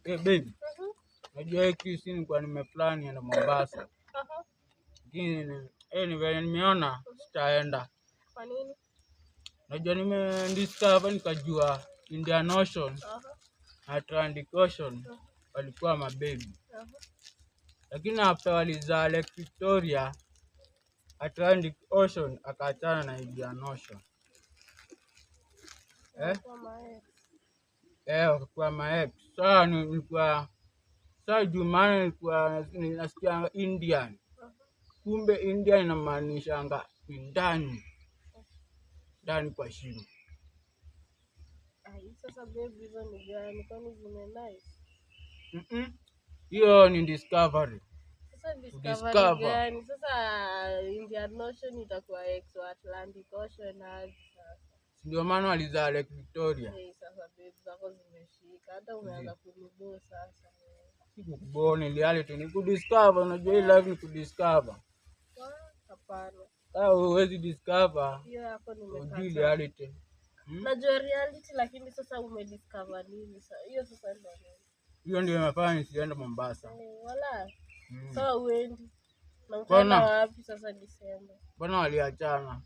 Baby. Najua hiki si nilikuwa nimeplan niende Mombasa. Lakini ni vile nimeona sitaenda. Kwa nini? Najua nimediscover nikajua Indian Ocean na Atlantic Ocean walikuwa mababy. Lakini after walizaa Lake Victoria, Atlantic Ocean akaachana na Indian Ocean. Wakakuwa maex. Sasa nilikuwa Jumani nilikuwa nasikia Indian. Kumbe Indian inamaanisha ndani kwa shimo. Sasa baby hizo ni gani? Kwani zime nice? Hiyo ni discovery. Sasa discovery gani? Sasa Indian Ocean itakuwa ex wa Atlantic Ocean aje sasa? Ndio maana walizaa Lake Victoria. Sasa baby zako zimeshika. Hata umeanza kunibo sasa. Sikukubona reality ni kudiscover, unajua hii life ni kudiscover. Hapana. Huwezi discover. Hiyo hapo nimekata. Ujui reality. Najua reality lakini sasa umediscover nini sasa? Hiyo sasa ndio. Hiyo ndio imefanya nisiende Mombasa. Wala. Sasa uendi. Na utaenda wapi sasa Disemba? Bwana waliachana.